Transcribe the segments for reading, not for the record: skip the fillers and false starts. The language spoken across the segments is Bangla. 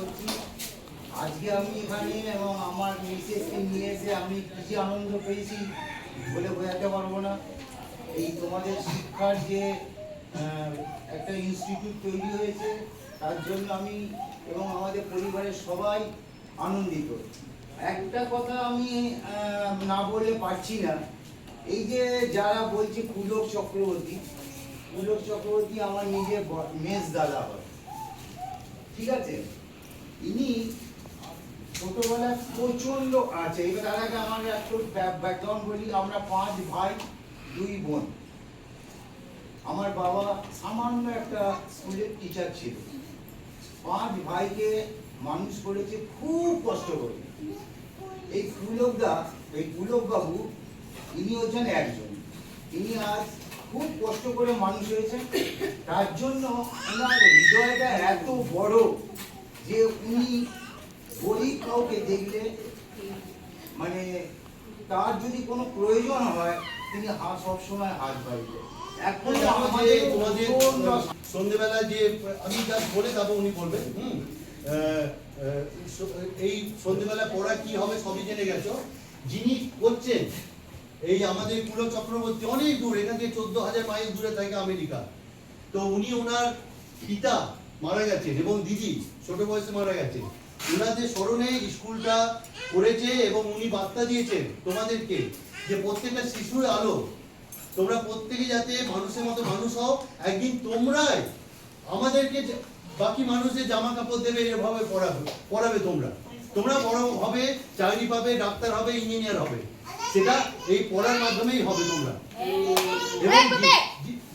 করছি। আজকে আমি এখানে এবং আমার মিসেসকে নিয়ে এসে আমি খুশি আনন্দ পেয়েছি বলে বোঝাতে পারবো না। এই তোমাদের শিক্ষার যে একটা ইনস্টিটিউট তৈরি হয়েছে তার জন্য আমি এবং আমাদের পরিবারের সবাই আনন্দিত। একটা কথা আমি না বলে পারছি না, এই যে যারা বলছে পুলক চক্রবর্তী আমার নিজের মেজ দাদা হয়, ঠিক আছে? ইনি ছোটবেলায় প্রচন্ড আছে। এবার তার আগে আমার একটু ব্যাকগ্রাউন্ড বলি। আমরা 5 ভাই 2 বোন। আমার বাবা সামান্য একটা স্কুলের টিচার ছিল। 5 ভাইকে মানুষ করেছে খুব কষ্ট করে। এই পুলক বাবু ইনি হচ্ছেন একজন। ইনি আজ খুব কষ্ট করে মানুষ হয়েছেন। তার জন্য ওনার হৃদয়টা এত বড় যে উনি গরিব কাউকে দেখলে মানে তার যদি কোনো প্রয়োজন হয় তিনি সবসময় হাত বাড়িয়ে। এখন তোমাদের সন্ধ্যেবেলা যে আমি যা বলে যাবো উনি বলবেন। এই সন্ধ্যেবেলা পড়া কি হবে সবই জেনে গেছো। যিনি করছেন এই আমাদের পুলক চক্রবর্তী অনেক দূর, এখান থেকে 14,000 মাইল দূরে থাকে আমেরিকা। তো উনি ওনার পিতা মারা গেছেন এবং দিদি ছোট বয়সে মারা গেছেন। ওনাদের স্মরণে স্কুলটা করেছে এবং উনি বার্তা দিয়েছেন তোমাদেরকে যে প্রত্যেকটা শিশুর আলো, তোমরা প্রত্যেকে যাতে মানুষের মতো মানুষ হও। একদিন তোমরাই আমাদেরকে বাকি মানুষের জামা কাপড় দেবে, এভাবে পড়াবে। তোমরা বড় হবে, চাকরি পাবে, ডাক্তার হবে, ইঞ্জিনিয়ার হবে। সেটা এই পড়ার মাধ্যমেই হবে তোমরা। এবং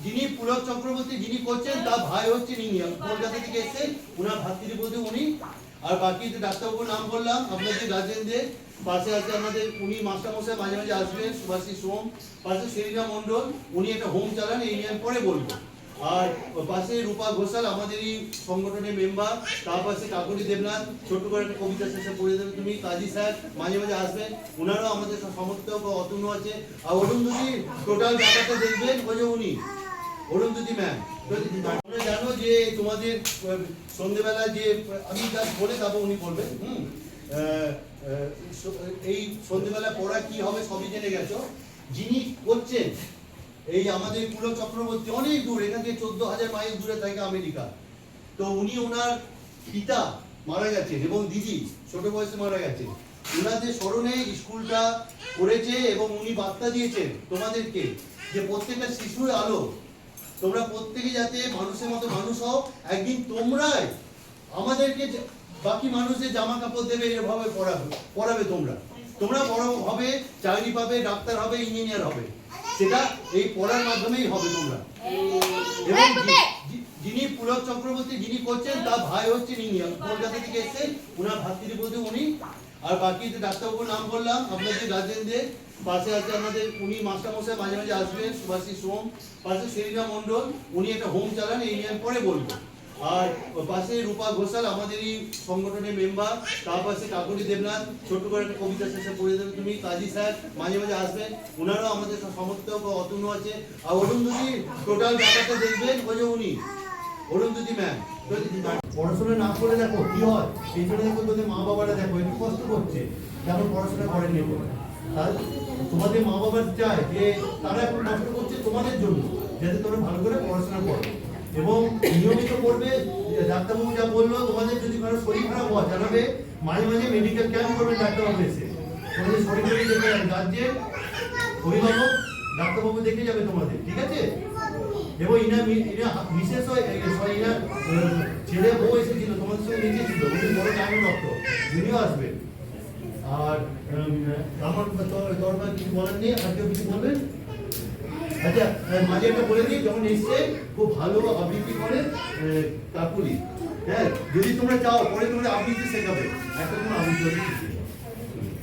যিনি পুলক চক্রবর্তী যিনি করছেন তার ভাই হচ্ছেন ইনি কলকাতা থেকে এসে, ওনার ভাতৃপ্রতি উনি। আর বাকি ডাক্তারবাবুর নাম বললাম আপনাদের গার্জেনদের। পাশে আছে আমাদের উনি মাস্টারমশাই মাঝে মাঝে আসবেন, সুভাষিস সোম। পাশে সেরিনা মন্ডল, উনি একটা হোম চালান, এই নিয়ে পরে বলবো। আর পাশে রূপা ঘোষাল আমাদেরই সংগঠনের মেম্বার। তার পাশে কাকলি দেবনাথ ছোট্ট করে একটা কবিতা শেষে পড়ে দেবে তুমি। কাজী স্যার মাঝে মাঝে আসবেন, ওনারাও আমাদের সমর্থক অতুন্য আছে। আর অরুন্ধতি টোটাল ব্যাপারটা দেখবেন ওই যে উনি অরুন্ধতি ম্যাম। তোমরা জানো যে তোমাদের সন্ধ্যেবেলা যে আমি যা বলে যাবো উনি বলবেন। এই সন্ধ্যেবেলা পড়া কি হবে সবই জেনে গেছো। যিনি করছেন এই আমাদের পুলক চক্রবর্তী অনেক দূর, এখান থেকে 14,000 মাইল দূরে থাকে আমেরিকা। তো উনি ওনার পিতা মারা গেছেন এবং দিদি ছোট বয়সে মারা গেছেন। ওনাদের স্মরণে স্কুলটা করেছে এবং উনি বার্তা দিয়েছেন তোমাদেরকে যে প্রত্যেকটা শিশুর আলো, তোমরা প্রত্যেকে যাতে মানুষের মতো মানুষ হও। একদিন তোমরাই আমাদেরকে বাকি মানুষের জামা কাপড় দেবে, এভাবে পড়াবে। তোমরা বড় হবে, চাকরি পাবে, ডাক্তার হবে, ইঞ্জিনিয়ার হবে। সেটা এই পড়ার মাধ্যমেই হবে তোমরা। এবং যিনি পুলক চক্রবর্তী যিনি করছেন তার ভাই হচ্ছেন ইনি কলকাতা থেকে এসে, ওনার ভাতৃপ্রতি উনি। আর বাকি ডাক্তারবাবুর নাম বললাম আপনাদের গার্জেনদের। পাশে আছে আমাদের উনি মাস্টারমশাই মাঝে মাঝে আসবেন, সুভাষিস সোম। পাশে সেরিনা মন্ডল, উনি একটা হোম চালান, এই নিয়ে পরে বলবো। আর পাশে রূপা ঘোষাল আমাদেরই সংগঠনের মেম্বার। তার পাশে কাকলি দেবনাথ ছোট্ট করে একটা কবিতা শেষে পড়ে দেবে তুমি। কাজী স্যার মাঝে মাঝে আসবেন, ওনারাও আমাদের সমর্থক অতুন্য আছে। আর অরুন্ধতি টোটাল ব্যাপারটা দেখবেন ওই যে উনি অরুন্ধতি ম্যাম। পড়াশোনা না করে দেখো কি হয়, সেই জন্য দেখো তোদের মা বাবারা দেখো একটু কষ্ট করছে, যেমন পড়াশোনা করেনি। তোমাদের মা বাবা চায় যে তারা এখন কষ্ট করছে তোমাদের জন্য, যাতে তোমরা ভালো করে পড়াশোনা করো এবং নিয়মিত করবে। ডাক্তারবাবু যা বললো, তোমাদের যদি কারো শরীর খারাপ হয় জানাবে। মাঝে মাঝে মেডিকেল ক্যাম্প করবে ডাক্তারবাবু এসে, তোমাদের শরীর দেখে যাবে। গার্জেন অভিভাবক ডাক্তারবাবু দেখে যাবে তোমাদের, ঠিক আছে? এবং বিশেষ ছেলে বউ এসেছিল তোমাদের সঙ্গে লিখেছিল, উনি বড় ডায়মন্ড ডক্টর, উনিও আসবেন। আর আমার দরকার কিছু বলার নেই। আর কেউ কিছু বলবেন? আচ্ছা, মাঝে একটা বলে দিই, যখন এসছে খুব ভালো আবৃত্তি করে কাকুলি। হ্যাঁ, যদি তোমরা চাও পরে তোমরা আবৃত্তি শেখাবে, একটা কোনো আবৃত্তি